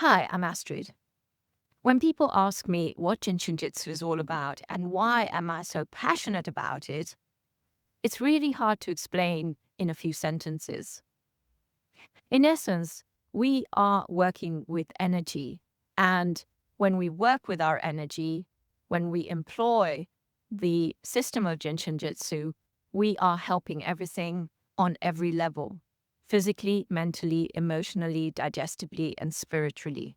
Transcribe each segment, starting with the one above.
Hi, I'm Astrid. When people ask me what Jin Shin Jyutsu is all about and why am I so passionate about it, it's really hard to explain in a few sentences. In essence, we are working with energy, and when we work with our energy, when we employ the system of Jin Shin Jyutsu, we are helping everything on every level: physically, mentally, emotionally, digestively, and spiritually.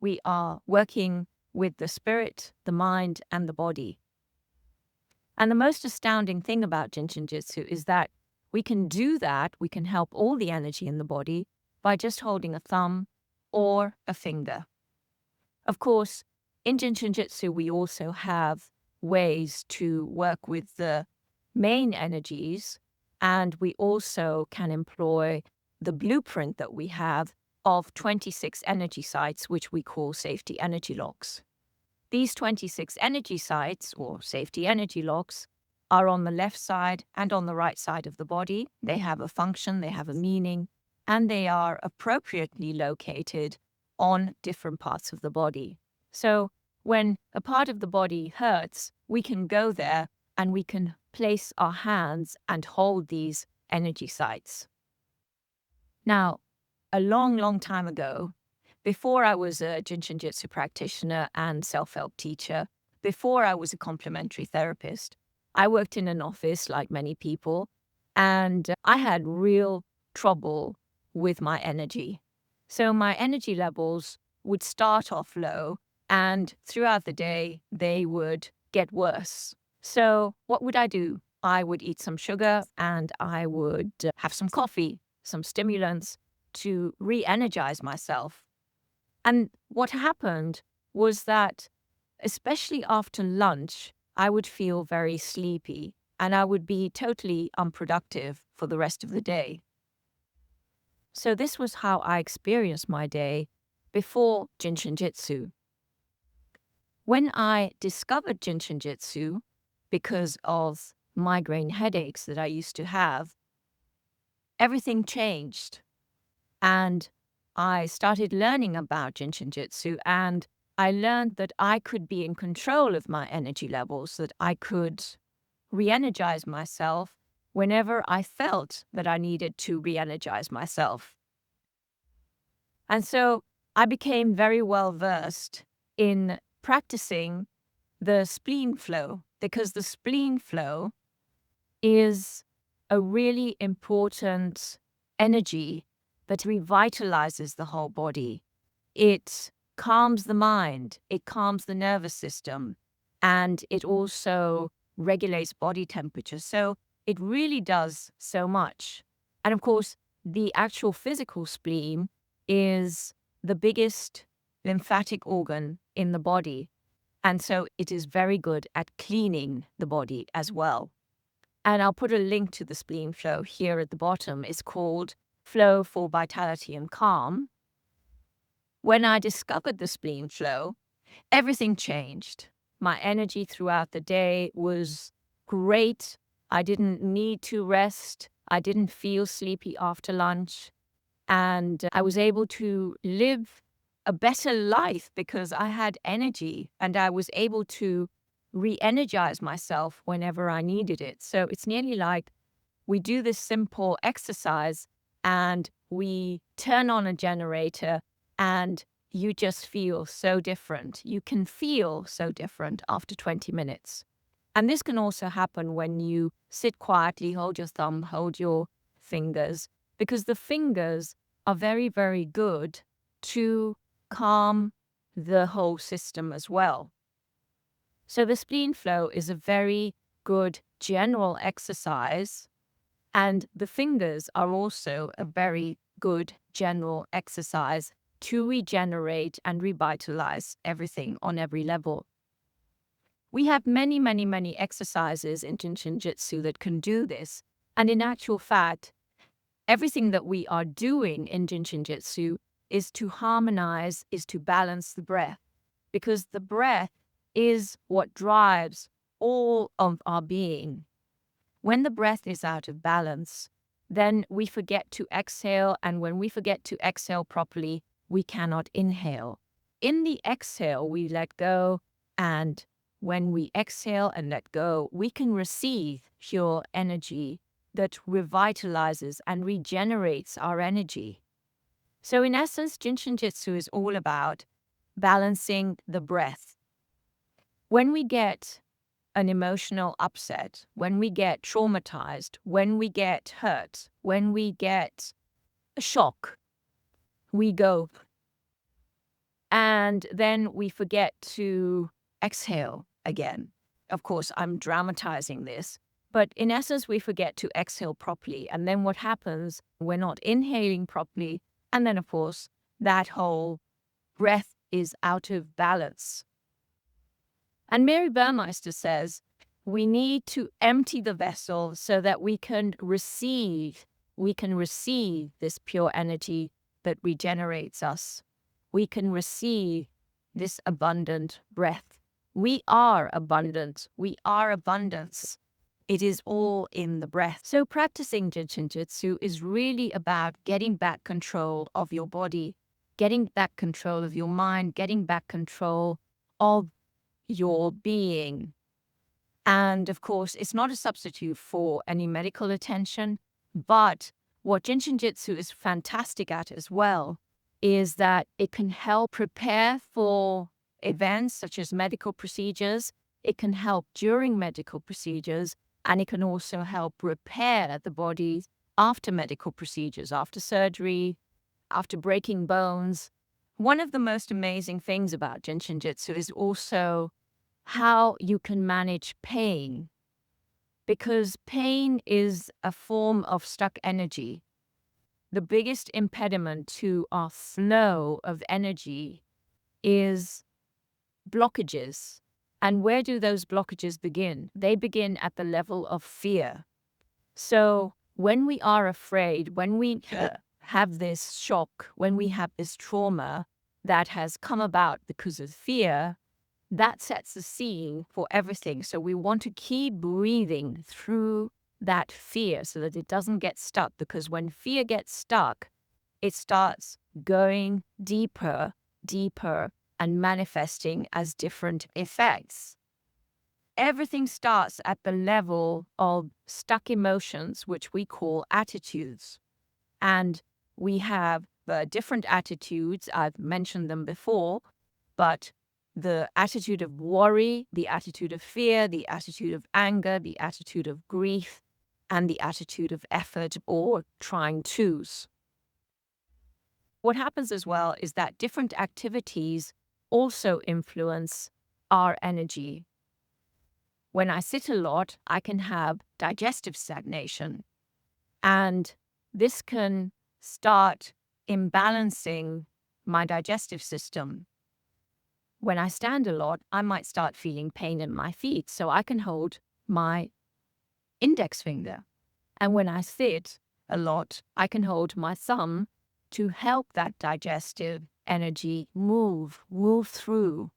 We are working with the spirit, the mind, and the body. And the most astounding thing about Jin Shin Jyutsu is that we can do that, we can help all the energy in the body by just holding a thumb or a finger. Of course, in Jin Shin Jyutsu, we also have ways to work with the main energies, and we also can employ the blueprint that we have of 26 energy sites, which we call safety energy locks. These 26 energy sites, or safety energy locks, are on the left side and on the right side of the body. They have a function, they have a meaning, and they are appropriately located on different parts of the body. So when a part of the body hurts, we can go there and we can place our hands and hold these energy sites. Now, a long, long time ago, before I was a Jin Shin Jyutsu practitioner and self-help teacher, before I was a complementary therapist, I worked in an office like many people, and I had real trouble with my energy. So my energy levels would start off low, and throughout the day, they would get worse. So what would I do? I would eat some sugar and I would have some coffee, some stimulants to re-energize myself. And what happened was that, especially after lunch, I would feel very sleepy and I would be totally unproductive for the rest of the day. So this was how I experienced my day before Jin Shin Jyutsu. When I discovered Jin Shin Jyutsu, because of migraine headaches that I used to have, everything changed. And I started learning about Jin Shin Jyutsu, and I learned that I could be in control of my energy levels, that I could re-energize myself whenever I felt that I needed to re-energize myself. And so I became very well versed in practicing the spleen flow, because the spleen flow is a really important energy that revitalizes the whole body. It calms the mind, it calms the nervous system, and it also regulates body temperature. So it really does so much. And of course, the actual physical spleen is the biggest lymphatic organ in the body. And so it is very good at cleaning the body as well. And I'll put a link to the spleen flow here at the bottom. It's called Flow for Vitality and Calm. When I discovered the spleen flow, everything changed. My energy throughout the day was great. I didn't need to rest. I didn't feel sleepy after lunch. And I was able to live a better life because I had energy and I was able to re-energize myself whenever I needed it. So it's nearly like we do this simple exercise and we turn on a generator and you just feel so different. You can feel so different after 20 minutes. And this can also happen when you sit quietly, hold your thumb, hold your fingers, because the fingers are very, very good to calm the whole system as well. So the spleen flow is a very good general exercise, and the fingers are also a very good general exercise to regenerate and revitalize everything on every level. We have many, many, many exercises in Jin Shin Jyutsu that can do this. And in actual fact, everything that we are doing in Jin Shin Jyutsu is to harmonize, is to balance the breath, because the breath is what drives all of our being. When the breath is out of balance, then we forget to exhale. And when we forget to exhale properly, we cannot inhale. In the exhale, we let go, and when we exhale and let go, we can receive pure energy that revitalizes and regenerates our energy. So in essence, Jin Shin Jyutsu is all about balancing the breath. When we get an emotional upset, when we get traumatized, when we get hurt, when we get a shock, we go and then we forget to exhale again. Of course, I'm dramatizing this, but in essence, we forget to exhale properly. And then what happens? We're not inhaling properly. And then, of course, that whole breath is out of balance. And Mary Burmeister says, we need to empty the vessel so that we can receive this pure energy that regenerates us. We can receive this abundant breath. We are abundant. We are abundance. It is all in the breath. So practicing Jin Shin Jyutsu is really about getting back control of your body, getting back control of your mind, getting back control of your being. And of course, it's not a substitute for any medical attention, but what Jin Shin Jyutsu is fantastic at as well is that it can help prepare for events such as medical procedures. It can help during medical procedures, and it can also help repair the body after medical procedures, after surgery, after breaking bones. One of the most amazing things about Jin Shin Jyutsu is also how you can manage pain, because pain is a form of stuck energy. The biggest impediment to our flow of energy is blockages. And where do those blockages begin? They begin at the level of fear. So when we are afraid, when we have this shock, when we have this trauma that has come about because of fear, that sets the scene for everything. So we want to keep breathing through that fear so that it doesn't get stuck, because when fear gets stuck, it starts going deeper, deeper, and manifesting as different effects. Everything starts at the level of stuck emotions, which we call attitudes. And we have different attitudes. I've mentioned them before, but the attitude of worry, the attitude of fear, the attitude of anger, the attitude of grief, and the attitude of effort or trying to's. What happens as well is that different activities also influence our energy. When I sit a lot, I can have digestive stagnation, and this can start imbalancing my digestive system. When I stand a lot, I might start feeling pain in my feet, so I can hold my index finger. And when I sit a lot, I can hold my thumb to help that digestive energy move through.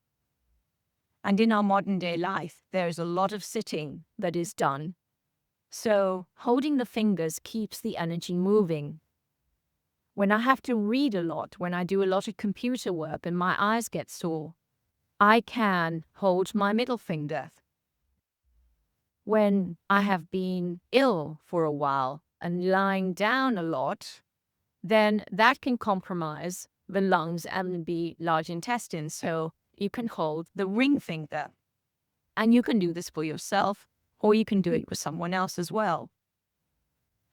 And in our modern day life, there's a lot of sitting that is done. So holding the fingers keeps the energy moving. When I have to read a lot, when I do a lot of computer work and my eyes get sore, I can hold my middle finger. When I have been ill for a while and lying down a lot, then that can compromise the lungs and the large intestine. So you can hold the ring finger. And you can do this for yourself, or you can do it with someone else as well.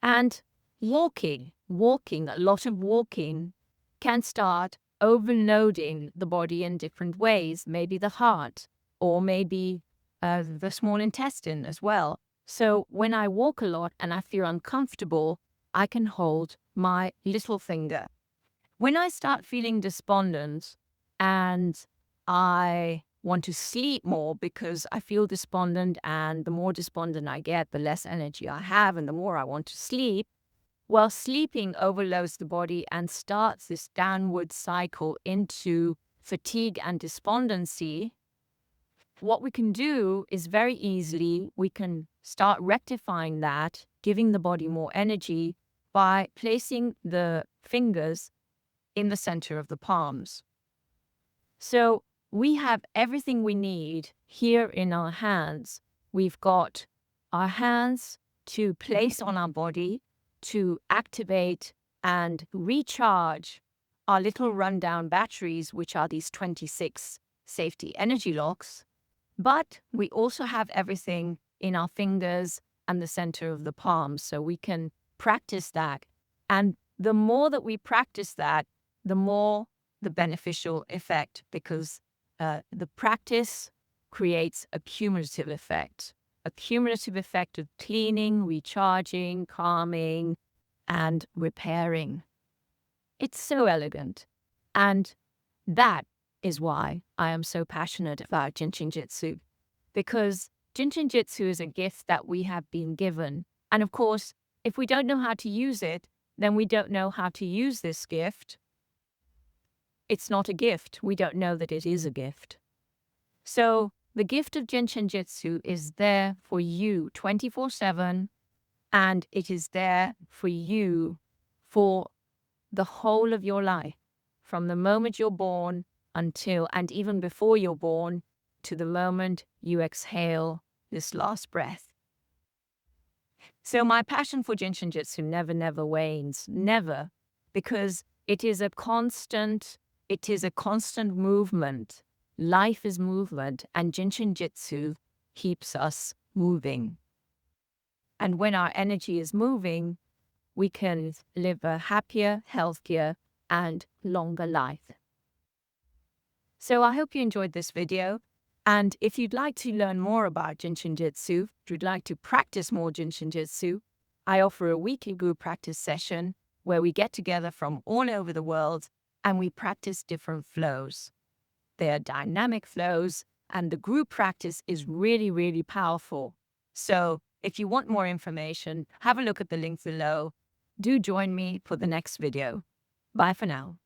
And walking, a lot of walking can start overloading the body in different ways, maybe the heart, or maybe the small intestine as well. So when I walk a lot and I feel uncomfortable, I can hold my little finger. When I start feeling despondent and I want to sleep more because I feel despondent, and the more despondent I get, the less energy I have and the more I want to sleep, well, sleeping overloads the body and starts this downward cycle into fatigue and despondency. What we can do is very easily, we can start rectifying that, giving the body more energy by placing the fingers in the center of the palms. So we have everything we need here in our hands. We've got our hands to place on our body to activate and recharge our little rundown batteries, which are these 26 safety energy locks. But we also have everything in our fingers and the center of the palms, so we can practice that. And the more that we practice that, the more the beneficial effect, because the practice creates a cumulative effect of cleaning, recharging, calming, and repairing. It's so elegant. And that is why I am so passionate about Jin Shin Jyutsu, because Jin Shin Jyutsu is a gift that we have been given. And of course, if we don't know how to use it, then we don't know how to use this gift. It's not a gift. We don't know that it is a gift. So the gift of Jin Shin Jyutsu is there for you 24/7, and it is there for you for the whole of your life, from the moment you're born until, and even before you're born, to the moment you exhale this last breath. So my passion for Jin Shin Jyutsu never wanes, never, because it is a constant movement. Life is movement, and Jin Shin Jyutsu keeps us moving. And when our energy is moving, we can live a happier, healthier, and longer life. So I hope you enjoyed this video. And if you'd like to learn more about Jin Shin Jyutsu, if you'd like to practice more Jin Shin Jyutsu, I offer a weekly group practice session where we get together from all over the world and we practice different flows. They are dynamic flows, and the group practice is really powerful. So if you want more information, have a look at the link below. Do join me for the next video. Bye for now.